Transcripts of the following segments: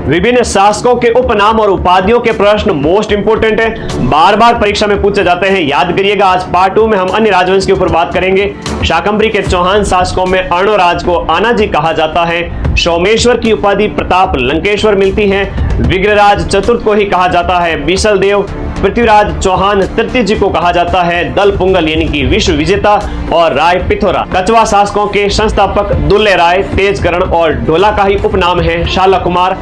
विभिन्न शासकों के उपनाम और उपाधियों के प्रश्न मोस्ट इंपोर्टेंट है, बार बार परीक्षा में पूछे जाते हैं, याद करिएगा। आज पार्ट 2 में हम अन्य राजवंश के ऊपर बात करेंगे। शाकंभरी के चौहान शासकों में अर्णोराज को आनाजी कहा जाता है। सोमेश्वर की उपाधि प्रताप लंकेश्वर मिलती है। विग्रहराज चतुर्थ को ही कहा जाता है बीसल देव। पृथ्वीराज चौहान तृतीय जी को कहा जाता है दल पुंगल यानी कि विश्व विजेता। और राय पिथौरा कछवा शासकों के संस्थापक दुल्ले राय, तेजकरण और ढोला का ही उपनाम है शाला कुमार।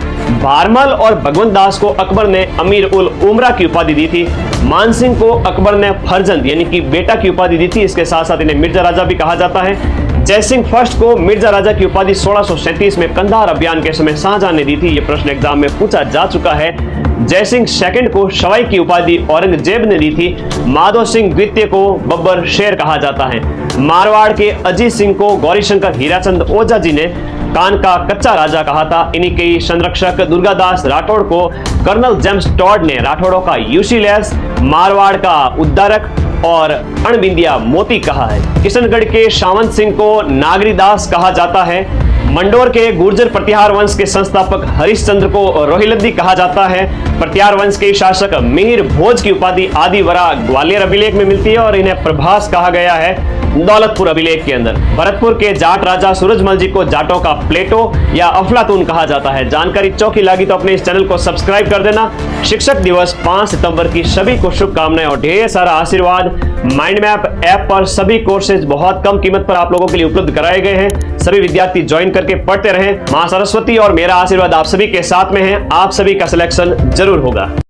भारमल और भगवंत दास को अकबर ने अमीर उल उमरा की उपाधि दी थी। मानसिंह को अकबर ने फरजंद यानी कि बेटा की उपाधि दी थी। इसके साथ साथ इन्हें मिर्जा राजा भी कहा जाता है। जयसिंह फर्स्ट को मिर्जा राजा की उपाधि 1637 में कंधार अभियान के समय शाहजहां ने दी थी। यह प्रश्न एग्जाम में पूछा जा चुका है। जयसिंह सेकंड को शवाई की उपाधि औरंगजेब ने दी थी। माधो सिंह द्वितीय को बब्बर शेर कहा जाता है। मारवाड़ के अजीत सिंह को गौरीशंकर हीराचंद ओझा जी ने कान का कच्चा राजा कहा था। इन्हीं के संरक्षक दुर्गादास राठौड़ को कर्नल जेम्स टॉड ने राठौड़ों का यूसीलेस, मारवाड़ का उद्धारक और अणबिंदिया मोती कहा है। किशनगढ़ के सावंत सिंह को नागरीदास कहा जाता है। मंडोर के गुर्जर प्रतिहार वंश के संस्थापक हरिश्चंद्र को रोहिलद्दी कहा जाता है। प्रतिहार वंश के शासक मिहिर भोज की उपाधि आदिवरा ग्वालियर अभिलेख में मिलती है और इन्हें प्रभास कहा गया है दौलतपुर अभिलेख के अंदर। भरतपुर के जाट राजा सूरजमल जी को जाटों का प्लेटो या अफलातून कहा जाता है। जानकारी चौकी लगी तो अपने इस चैनल को सब्सक्राइब कर देना। शिक्षक दिवस 5 सितंबर की सभी को शुभकामनाएं और ढेर सारा आशीर्वाद। माइंड मैप ऐप पर सभी कोर्सेज बहुत कम कीमत पर आप लोगों के लिए उपलब्ध कराए गए हैं। सभी विद्यार्थी ज्वाइन करके पढ़ते रहें। मां सरस्वती और मेरा आशीर्वाद आप सभी के साथ में है। आप सभी का सिलेक्शन जरूर होगा।